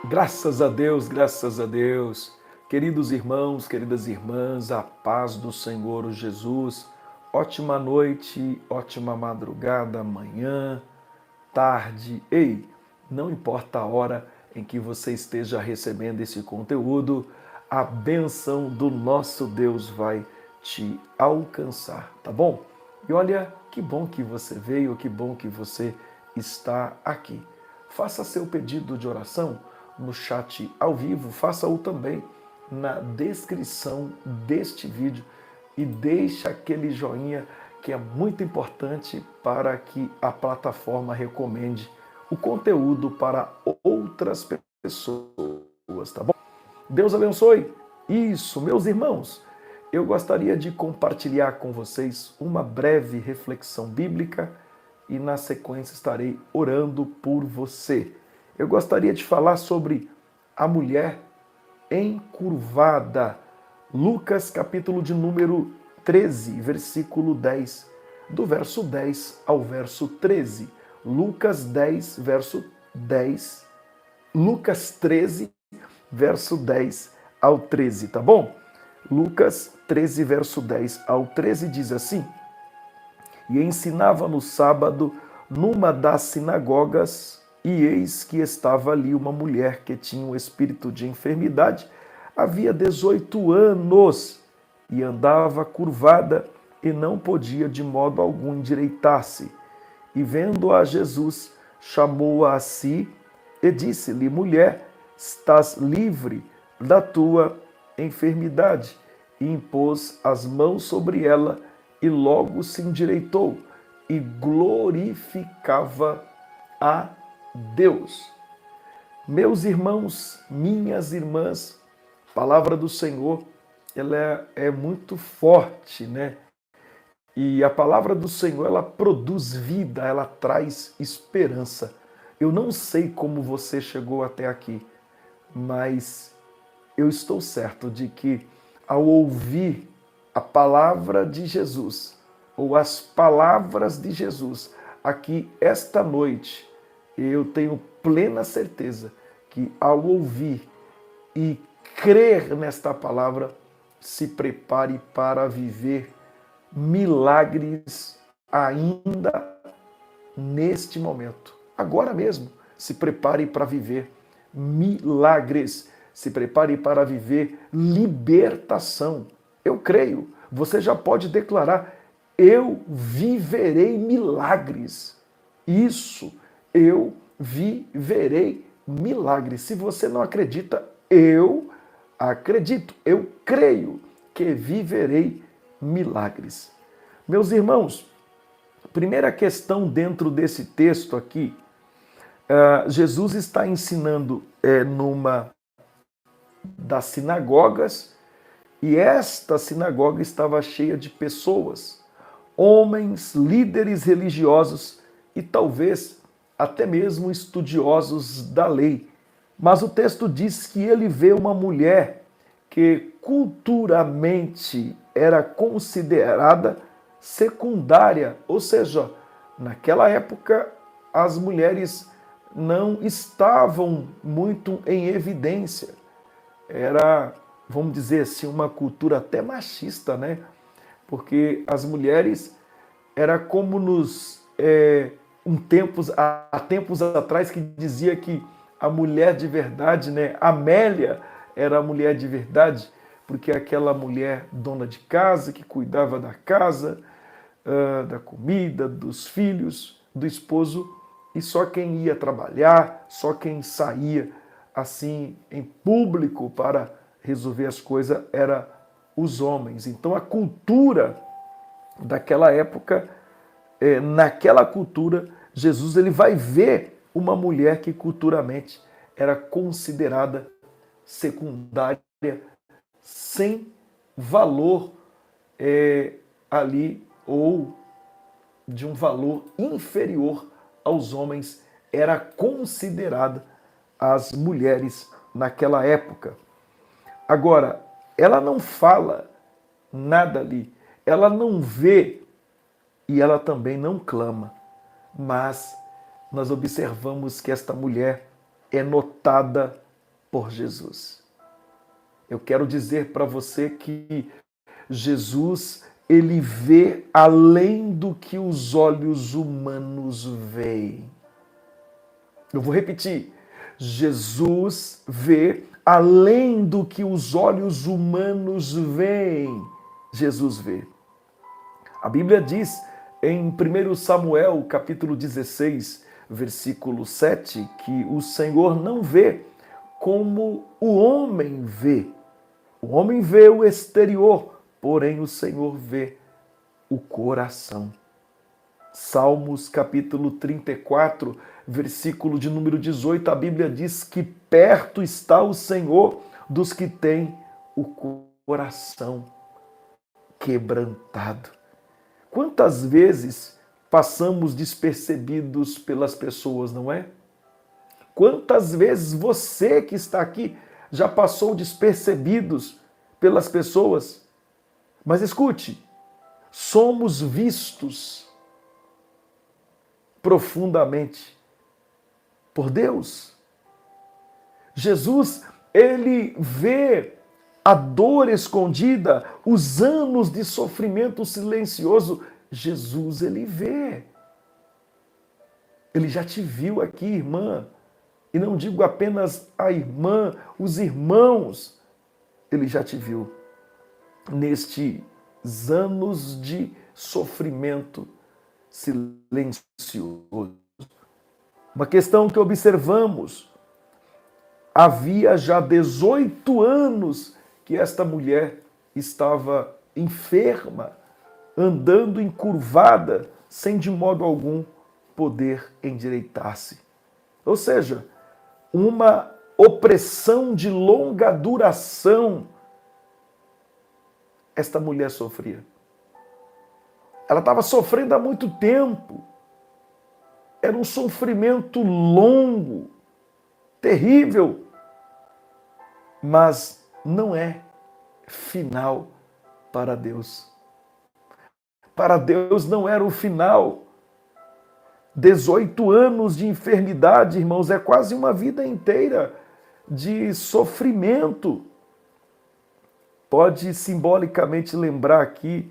Graças a Deus, graças a Deus. Queridos irmãos, queridas irmãs, a paz do Senhor Jesus. Ótima noite, ótima madrugada, manhã, tarde. Ei, não importa a hora em que você esteja recebendo esse conteúdo, a bênção do nosso Deus vai te alcançar, tá bom? E olha, que bom que você veio, que bom que você está aqui. Faça seu pedido de oração no chat ao vivo, faça-o também na descrição deste vídeo e deixe aquele joinha que é muito importante para que a plataforma recomende o conteúdo para outras pessoas, tá bom? Deus abençoe. Isso, meus irmãos. Eu gostaria de compartilhar com vocês uma breve reflexão bíblica e na sequência estarei orando por você. Eu gostaria de falar sobre a mulher encurvada. Lucas, capítulo de número 13, versículo 10, do verso 10 ao verso 13. Lucas 10, verso 10. Lucas 13, verso 10 ao 13, tá bom? Lucas 13, verso 10 ao 13 diz assim: E ensinava no sábado numa das sinagogas, e eis que estava ali uma mulher que tinha um espírito de enfermidade, havia 18 anos, e andava curvada, e não podia de modo algum endireitar-se. E vendo-a Jesus, chamou-a a si, e disse-lhe: Mulher, estás livre da tua enfermidade. E impôs as mãos sobre ela, e logo se endireitou, e glorificava a Deus. Meus irmãos, minhas irmãs, a palavra do Senhor, ela é muito forte, né? E a palavra do Senhor, ela produz vida, ela traz esperança. Eu não sei como você chegou até aqui, mas eu estou certo de que ao ouvir a palavra de Jesus, ou as palavras de Jesus, aqui esta noite, eu tenho plena certeza que ao ouvir e crer nesta palavra, se prepare para viver milagres ainda neste momento. Agora mesmo, se prepare para viver milagres. Se prepare para viver libertação. Eu creio. Você já pode declarar: eu viverei milagres. Isso, eu viverei milagres. Se você não acredita, eu acredito, eu creio que viverei milagres. Meus irmãos, primeira questão dentro desse texto aqui, Jesus está ensinando numa das sinagogas, e esta sinagoga estava cheia de pessoas, homens, líderes religiosos e talvez até mesmo estudiosos da lei. Mas o texto diz que ele vê uma mulher que culturalmente era considerada secundária, ou seja, naquela época as mulheres não estavam muito em evidência. Era, vamos dizer assim, uma cultura até machista, né? Porque as mulheres era como há tempos atrás que dizia que a mulher de verdade, né? Amélia era a mulher de verdade, porque aquela mulher dona de casa que cuidava da casa, da comida, dos filhos, do esposo, e só quem ia trabalhar, só quem saía assim em público para resolver as coisas era os homens. Então a cultura daquela época, naquela cultura, Jesus ele vai ver uma mulher que culturalmente era considerada secundária, sem valor ali, ou de um valor inferior aos homens, era considerada as mulheres naquela época. Agora, ela não fala nada ali, ela não vê e ela também não clama, mas nós observamos que esta mulher é notada por Jesus. Eu quero dizer para você que Jesus, ele vê além do que os olhos humanos veem. Eu vou repetir. Jesus vê além do que os olhos humanos veem. Jesus vê. A Bíblia diz em 1 Samuel, capítulo 16, versículo 7, que o Senhor não vê como o homem vê. O homem vê o exterior, porém o Senhor vê o coração. Salmos capítulo 34, versículo de número 18, a Bíblia diz que perto está o Senhor dos que têm o coração quebrantado. Quantas vezes passamos despercebidos pelas pessoas, não é? Quantas vezes você que está aqui já passou despercebidos pelas pessoas? Mas escute, somos vistos profundamente por Deus. Jesus, ele vê a dor escondida, os anos de sofrimento silencioso. Jesus, ele vê. Ele já te viu aqui, irmã. E não digo apenas a irmã, os irmãos. Ele já te viu nestes anos de sofrimento silencioso. Uma questão que observamos: havia já 18 anos que esta mulher estava enferma, andando encurvada, sem de modo algum poder endireitar-se. Ou seja, uma opressão de longa duração esta mulher sofria. Ela estava sofrendo há muito tempo. Era um sofrimento longo, terrível, mas não é final para Deus. Para Deus não era o final. 18 anos de enfermidade, irmãos, é quase uma vida inteira de sofrimento. Pode simbolicamente lembrar aqui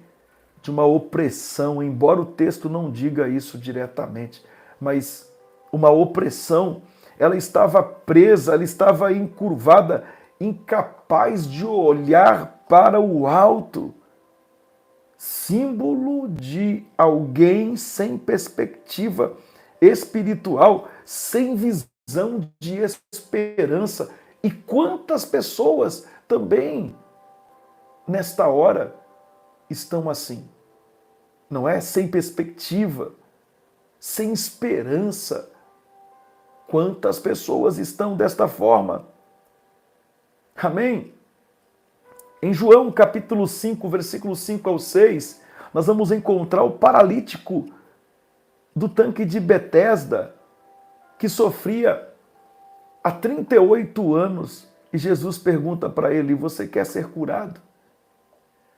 de uma opressão, embora o texto não diga isso diretamente, mas uma opressão. Ela estava presa, ela estava encurvada, incapaz de olhar para o alto. Símbolo de alguém sem perspectiva espiritual, sem visão de esperança. E quantas pessoas também, nesta hora, estão assim, não é? Sem perspectiva, sem esperança. Quantas pessoas estão desta forma? Amém? Em João capítulo 5, versículo 5 ao 6, nós vamos encontrar o paralítico do tanque de Betesda, que sofria há 38 anos, e Jesus pergunta para ele: você quer ser curado?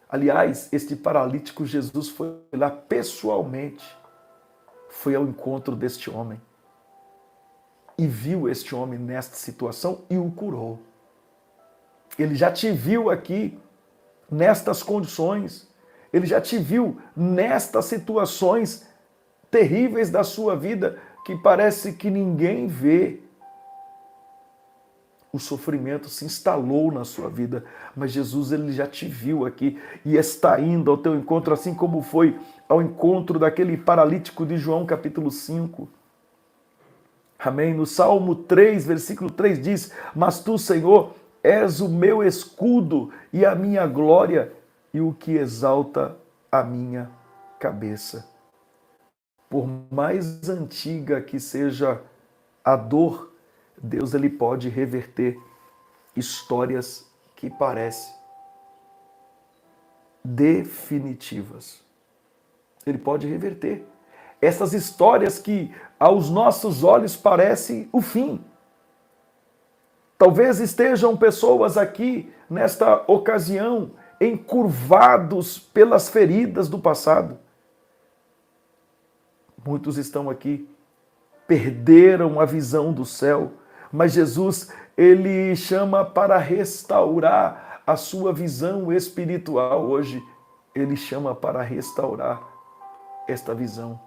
Aliás, este paralítico, Jesus foi lá pessoalmente, foi ao encontro deste homem, e viu este homem nesta situação e o curou. Ele já te viu aqui nestas condições. Ele já te viu nestas situações terríveis da sua vida que parece que ninguém vê. O sofrimento se instalou na sua vida, mas Jesus, ele já te viu aqui e está indo ao teu encontro, assim como foi ao encontro daquele paralítico de João capítulo 5. Amém? No Salmo 3, versículo 3 diz: mas tu, Senhor, és o meu escudo e a minha glória e o que exalta a minha cabeça. Por mais antiga que seja a dor, Deus, ele pode reverter histórias que parecem definitivas. Ele pode reverter essas histórias que aos nossos olhos parecem o fim. Talvez estejam pessoas aqui, nesta ocasião, encurvados pelas feridas do passado. Muitos estão aqui, perderam a visão do céu, mas Jesus, Ele chama para restaurar a sua visão espiritual. Hoje, Ele chama para restaurar esta visão.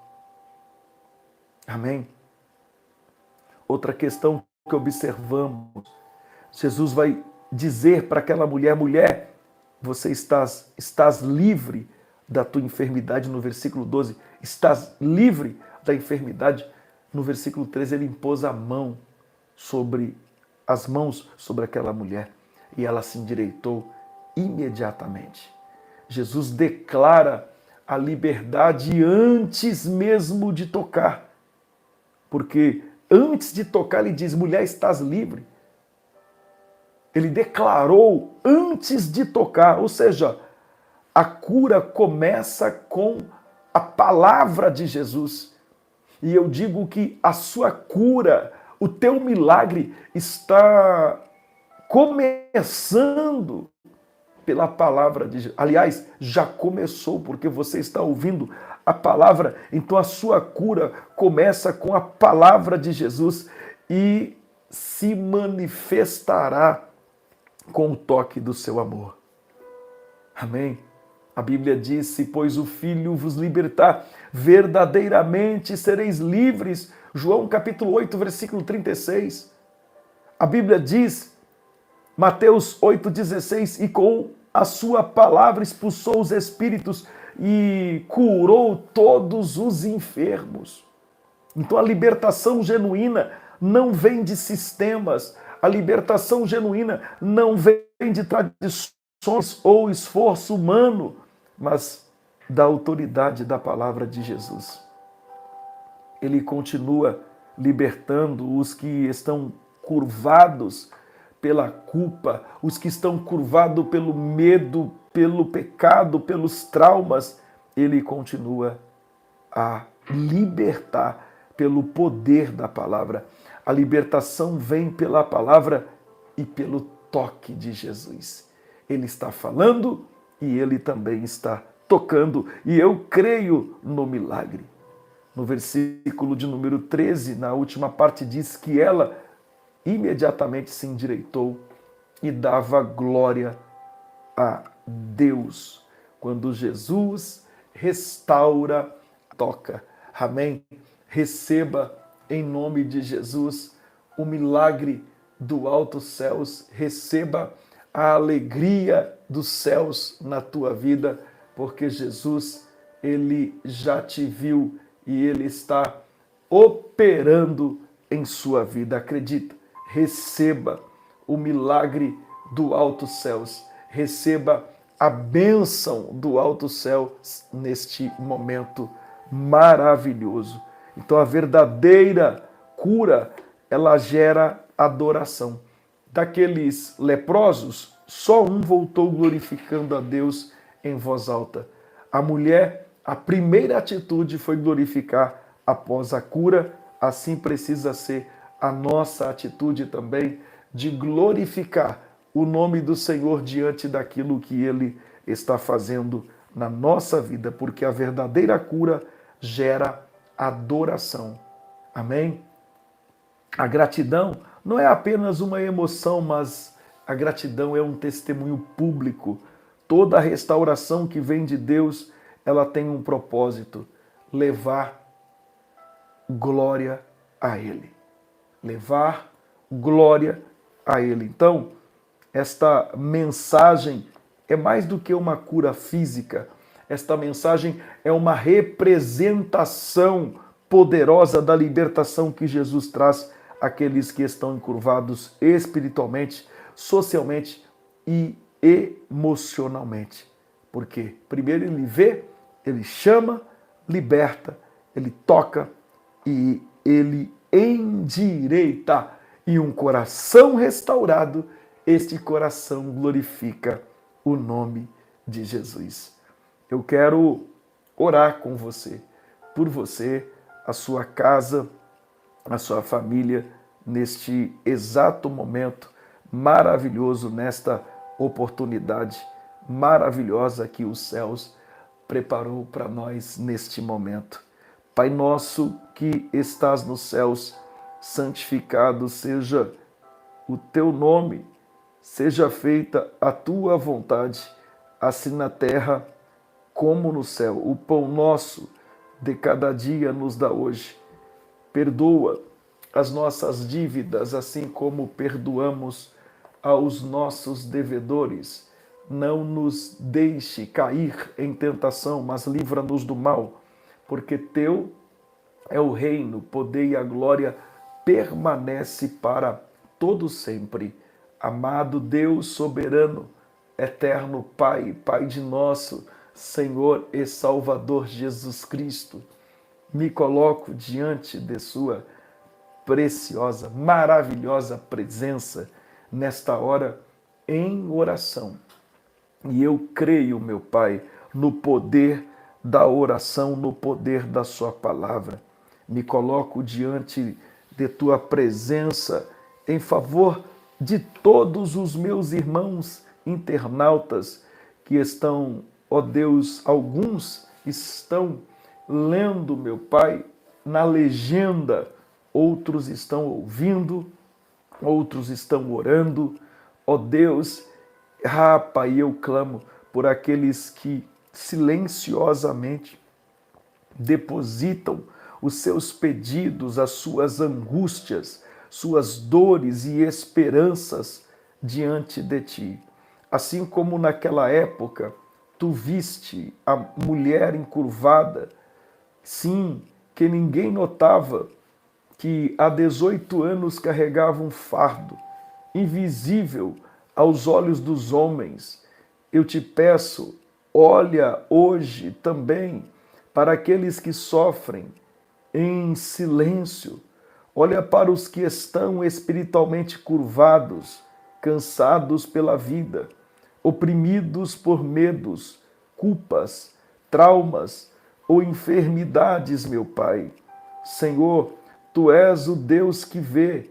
Amém? Outra questão que observamos, Jesus vai dizer para aquela mulher, mulher, você estás livre da tua enfermidade, no versículo 12, estás livre da enfermidade. No versículo 13, ele impôs as mãos sobre aquela mulher e ela se endireitou imediatamente. Jesus declara a liberdade antes mesmo de tocar, porque antes de tocar ele diz, mulher, estás livre. Ele declarou antes de tocar, ou seja, a cura começa com a palavra de Jesus. E eu digo que a sua cura, o teu milagre está começando pela palavra de Jesus. Aliás, já começou, porque você está ouvindo a palavra. Então a sua cura começa com a palavra de Jesus e se manifestará com o toque do seu amor. Amém? A Bíblia diz, se pois o Filho vos libertar, verdadeiramente sereis livres. João capítulo 8, versículo 36. A Bíblia diz, Mateus 8,16, e com a sua palavra expulsou os espíritos e curou todos os enfermos. Então a libertação genuína não vem de sistemas, a libertação genuína não vem de tradições ou esforço humano, mas da autoridade da palavra de Jesus. Ele continua libertando os que estão curvados pela culpa, os que estão curvados pelo medo, pelo pecado, pelos traumas. Ele continua a libertar pelo poder da palavra. A libertação vem pela palavra e pelo toque de Jesus. Ele está falando e ele também está tocando. E eu creio no milagre. No versículo de número 13, na última parte, diz que ela imediatamente se endireitou e dava glória a Deus. Quando Jesus restaura, toca. Amém? Receba em nome de Jesus o milagre do alto céus. Receba a alegria dos céus na tua vida, porque Jesus, ele já te viu e ele está operando em sua vida. Acredita, receba o milagre do alto céus, receba a bênção do alto céu neste momento maravilhoso. Então a verdadeira cura, ela gera adoração. Daqueles leprosos, só um voltou glorificando a Deus em voz alta. A mulher, a primeira atitude foi glorificar após a cura. Assim precisa ser a nossa atitude também de glorificar o nome do Senhor diante daquilo que Ele está fazendo na nossa vida, porque a verdadeira cura gera adoração. Amém? A gratidão não é apenas uma emoção, mas a gratidão é um testemunho público. Toda restauração que vem de Deus, ela tem um propósito: levar glória a Ele. Levar glória a Ele. Então, esta mensagem é mais do que uma cura física. Esta mensagem é uma representação poderosa da libertação que Jesus traz àqueles que estão encurvados espiritualmente, socialmente e emocionalmente. Porque primeiro ele vê, ele chama, liberta, ele toca e ele endireita. E um coração restaurado, este coração glorifica o nome de Jesus. Eu quero orar com você, por você, a sua casa, a sua família, neste exato momento maravilhoso, nesta oportunidade maravilhosa que os céus preparou para nós neste momento. Pai nosso que estás nos céus, santificado seja o teu nome, seja feita a tua vontade, assim na terra como no céu. O pão nosso de cada dia nos dá hoje. Perdoa as nossas dívidas, assim como perdoamos aos nossos devedores. Não nos deixe cair em tentação, mas livra-nos do mal, porque teu é o reino, o poder e a glória permanece para todo sempre. Amado Deus soberano, eterno Pai, Pai de nosso Senhor e Salvador Jesus Cristo, me coloco diante de sua preciosa, maravilhosa presença nesta hora em oração. E eu creio, meu Pai, no poder da oração, no poder da sua palavra. Me coloco diante de tua presença em favor de todos os meus irmãos internautas que estão, ó Deus, alguns estão lendo, meu Pai, na legenda, outros estão ouvindo, outros estão orando. Ó Deus, Pai, eu clamo por aqueles que silenciosamente depositam os seus pedidos, as suas angústias, suas dores e esperanças diante de ti. Assim como naquela época tu viste a mulher encurvada, sim, que ninguém notava, que há 18 anos carregava um fardo invisível aos olhos dos homens. Eu te peço, olha hoje também para aqueles que sofrem em silêncio. Olha para os que estão espiritualmente curvados, cansados pela vida, oprimidos por medos, culpas, traumas ou enfermidades, meu Pai. Senhor, tu és o Deus que vê,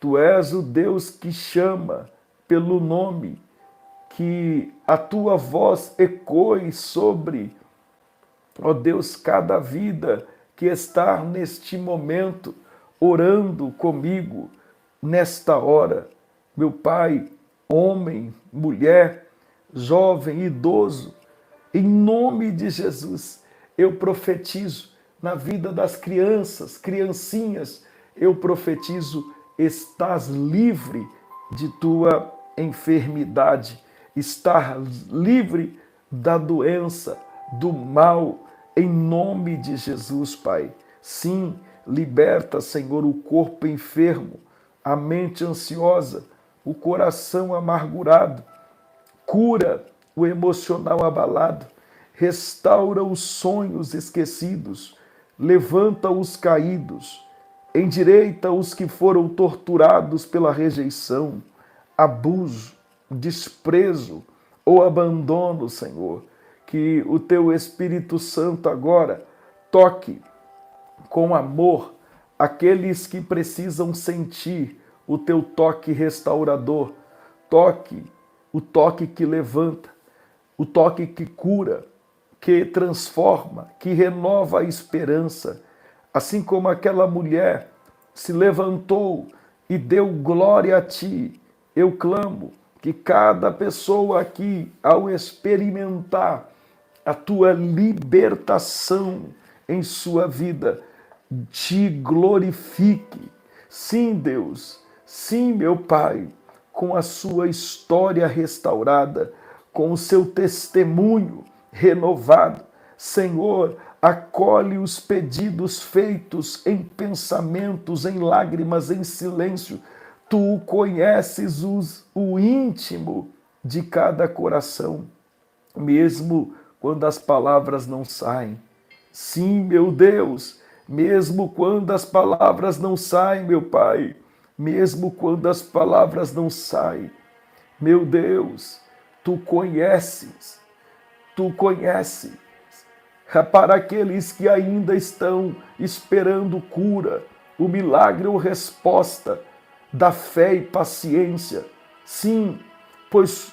tu és o Deus que chama pelo nome, que a tua voz ecoe sobre, ó Deus, cada vida que está neste momento orando comigo nesta hora. Meu Pai, homem, mulher, jovem, idoso, em nome de Jesus, eu profetizo na vida das crianças, criancinhas, eu profetizo, estás livre de tua enfermidade, estás livre da doença, do mal, em nome de Jesus, Pai. Sim, liberta, Senhor, o corpo enfermo, a mente ansiosa, o coração amargurado, cura o emocional abalado, restaura os sonhos esquecidos, levanta os caídos, endireita os que foram torturados pela rejeição, abuso, desprezo ou abandono, Senhor. Que o teu Espírito Santo agora toque com amor aqueles que precisam sentir o teu toque restaurador, o toque que levanta, o toque que cura, que transforma, que renova a esperança. Assim como aquela mulher se levantou e deu glória a ti, eu clamo que cada pessoa aqui, ao experimentar a tua libertação em sua vida, te glorifique. Sim, Deus, sim, meu Pai, com a sua história restaurada, com o seu testemunho renovado. Senhor, acolhe os pedidos feitos em pensamentos, em lágrimas, em silêncio. Tu conheces o íntimo de cada coração, mesmo quando as palavras não saem. Sim, meu Deus, mesmo quando as palavras não saem, meu Pai, mesmo quando as palavras não saem, meu Deus, tu conheces. Para aqueles que ainda estão esperando cura, o milagre ou resposta da fé e paciência. Sim, pois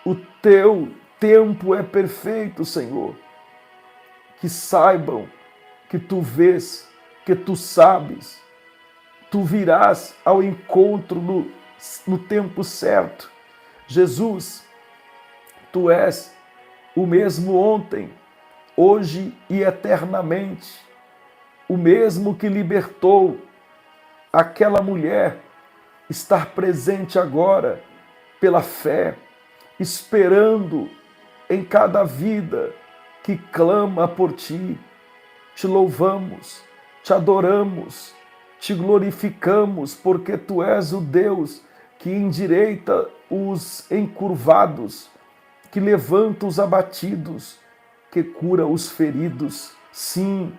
o teu tempo é perfeito, Senhor. Que saibam que tu vês, que tu sabes, tu virás ao encontro no tempo certo. Jesus, tu és o mesmo ontem, hoje e eternamente, o mesmo que libertou aquela mulher, estar presente agora pela fé, esperando em cada vida que clama por ti. Te louvamos, te adoramos, te glorificamos, porque tu és o Deus que endireita os encurvados, que levanta os abatidos, que cura os feridos. Sim,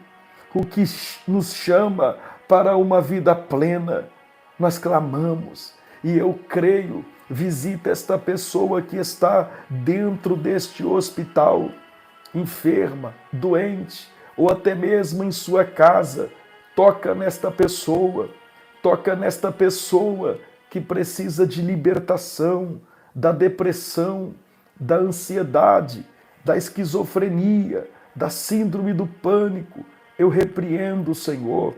o que nos chama para uma vida plena. Nós clamamos e eu creio, visita esta pessoa que está dentro deste hospital, enferma, doente, ou até mesmo em sua casa. Toca nesta pessoa que precisa de libertação da depressão, da ansiedade, da esquizofrenia, da síndrome do pânico. Eu repreendo, Senhor,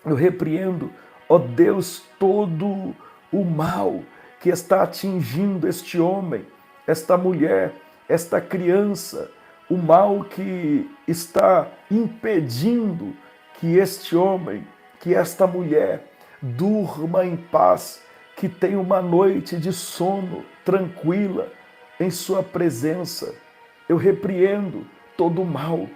eu repreendo, ó Deus, todo o mal que está atingindo este homem, esta mulher, esta criança, o mal que está impedindo que este homem, que esta mulher durma em paz, que tenha uma noite de sono tranquila em sua presença. Eu repreendo todo o mal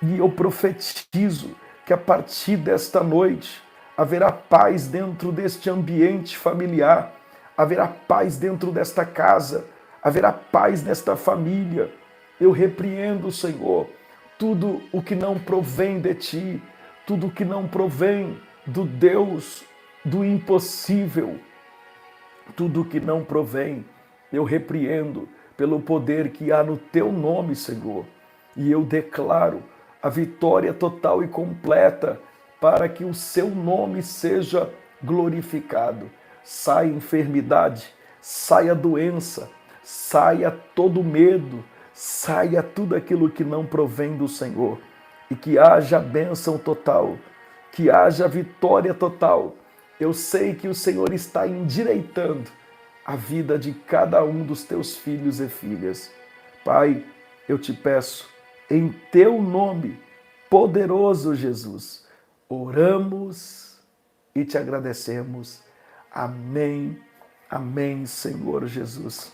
e eu profetizo que a partir desta noite haverá paz dentro deste ambiente familiar, haverá paz dentro desta casa, haverá paz nesta família. Eu repreendo, Senhor, tudo o que não provém de ti, tudo o que não provém do Deus do impossível, tudo o que não provém, eu repreendo pelo poder que há no teu nome, Senhor. E eu declaro a vitória total e completa para que o seu nome seja glorificado. Saia enfermidade, saia doença, saia todo medo, saia tudo aquilo que não provém do Senhor. E que haja bênção total, que haja vitória total. Eu sei que o Senhor está endireitando a vida de cada um dos teus filhos e filhas. Pai, eu te peço, em teu nome, poderoso Jesus, oramos e te agradecemos. Amém, amém, Senhor Jesus.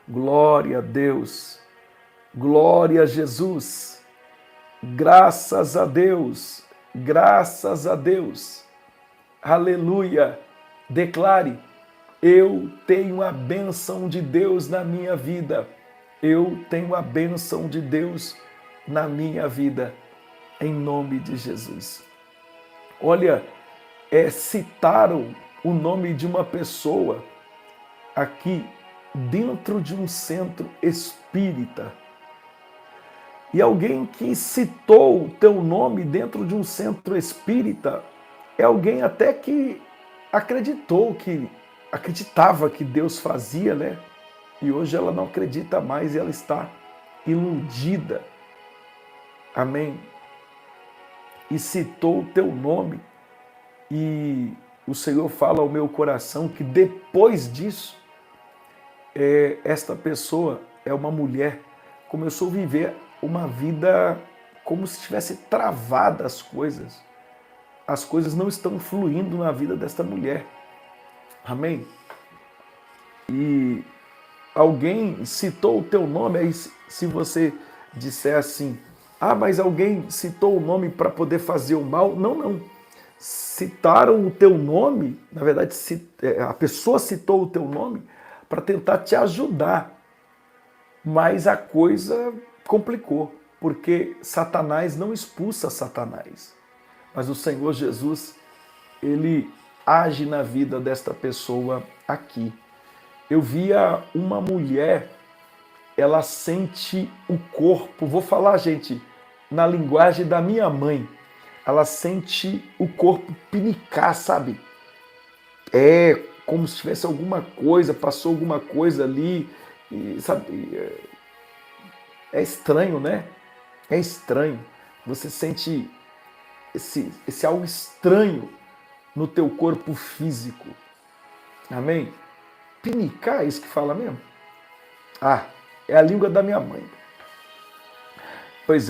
Glória a Deus, glória a Jesus, graças a Deus, graças a Deus. Aleluia! Declare, eu tenho a bênção de Deus na minha vida. Eu tenho a bênção de Deus na minha vida, em nome de Jesus. Olha, citaram o nome de uma pessoa aqui dentro de um centro espírita. E alguém que citou o teu nome dentro de um centro espírita é alguém até que acreditava que Deus fazia, né? E hoje ela não acredita mais e ela está iludida. Amém? E citou o teu nome. E o Senhor fala ao meu coração que depois disso, esta pessoa é uma mulher, começou a viver uma vida como se tivesse travada as coisas. As coisas não estão fluindo na vida desta mulher. Amém? E alguém citou o teu nome, aí se você disser assim, mas alguém citou o nome para poder fazer o mal. Não, não. Citaram o teu nome, na verdade a pessoa citou o teu nome para tentar te ajudar. Mas a coisa complicou, porque Satanás não expulsa Satanás. Mas o Senhor Jesus, ele age na vida desta pessoa aqui. Eu via uma mulher, ela sente o corpo, vou falar, gente, na linguagem da minha mãe, ela sente o corpo pinicar, sabe? É como se tivesse alguma coisa, passou alguma coisa ali, e, sabe? É estranho, né? É estranho. Você sente esse algo estranho no teu corpo físico. Amém? Pinicar, é isso que fala mesmo? Ah, é a língua da minha mãe. Pois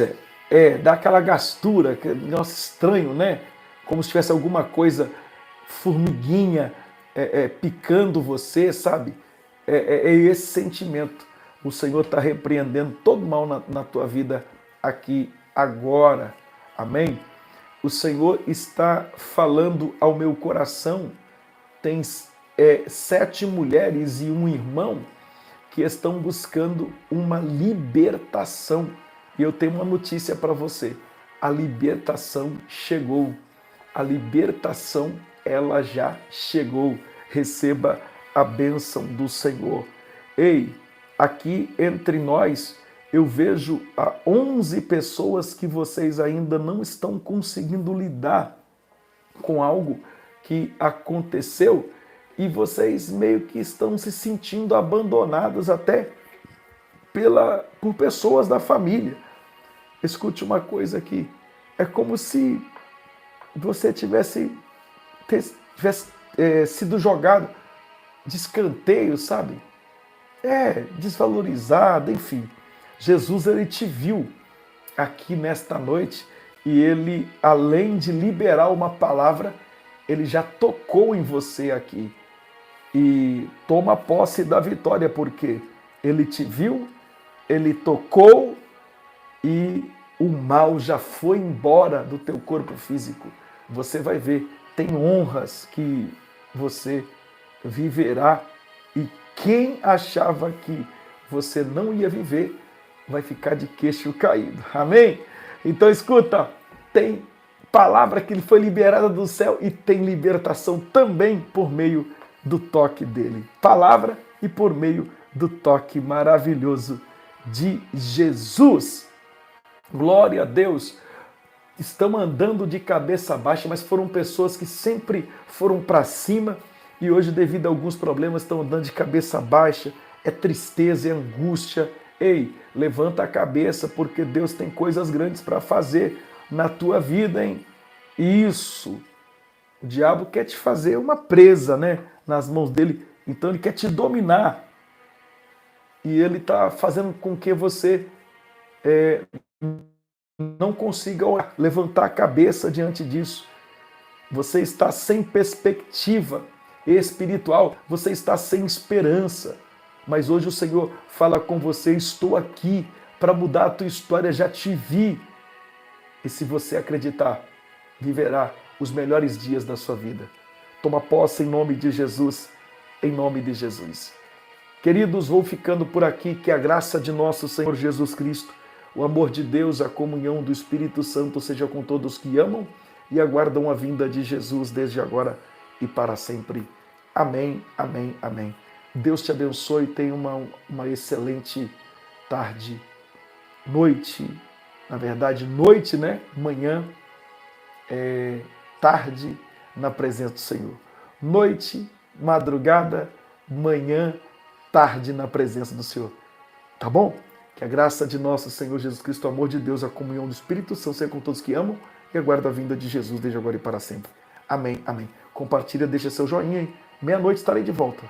dá aquela gastura, que nossa, estranho, né? Como se tivesse alguma coisa, formiguinha, picando você, sabe? É esse sentimento. O Senhor está repreendendo todo mal na tua vida aqui, agora. Amém? O Senhor está falando ao meu coração. Tem 7 mulheres e um irmão que estão buscando uma libertação. E eu tenho uma notícia para você. A libertação chegou. A libertação, ela já chegou. Receba a bênção do Senhor. Ei, aqui entre nós, eu vejo 11 pessoas que vocês ainda não estão conseguindo lidar com algo que aconteceu e vocês meio que estão se sentindo abandonados até por pessoas da família. Escute uma coisa aqui. É como se você tivesse sido jogado de escanteio, sabe? Desvalorizado, enfim. Jesus, ele te viu aqui nesta noite e ele, além de liberar uma palavra, ele já tocou em você aqui. E toma posse da vitória, porque ele te viu, ele tocou e o mal já foi embora do teu corpo físico. Você vai ver, tem honras que você viverá e quem achava que você não ia viver vai ficar de queixo caído. Amém? Então escuta, tem palavra que foi liberada do céu e tem libertação também por meio do toque dele. Palavra e por meio do toque maravilhoso de Jesus. Glória a Deus. Estão andando de cabeça baixa, mas foram pessoas que sempre foram para cima e hoje, devido a alguns problemas, estão andando de cabeça baixa. É tristeza, é angústia. Ei, levanta a cabeça, porque Deus tem coisas grandes para fazer na tua vida, hein? Isso. O diabo quer te fazer uma presa, né? Nas mãos dele. Então ele quer te dominar. E ele está fazendo com que você não consiga levantar a cabeça diante disso. Você está sem perspectiva espiritual. Você está sem esperança. Mas hoje o Senhor fala com você, estou aqui para mudar a tua história, já te vi. E se você acreditar, viverá os melhores dias da sua vida. Toma posse em nome de Jesus, em nome de Jesus. Queridos, vou ficando por aqui, que a graça de nosso Senhor Jesus Cristo, o amor de Deus, a comunhão do Espírito Santo seja com todos que amam e aguardam a vinda de Jesus desde agora e para sempre. Amém, amém, amém. Deus te abençoe e tenha uma excelente tarde, noite, na verdade noite, né? Manhã, tarde na presença do Senhor. Noite, madrugada, manhã, tarde na presença do Senhor. Tá bom? Que a graça de nosso Senhor Jesus Cristo, o amor de Deus, a comunhão do Espírito Santo seja com todos que amam e aguardam a vinda de Jesus desde agora e para sempre. Amém, amém. Compartilha, deixa seu joinha, hein? Meia-noite estarei de volta.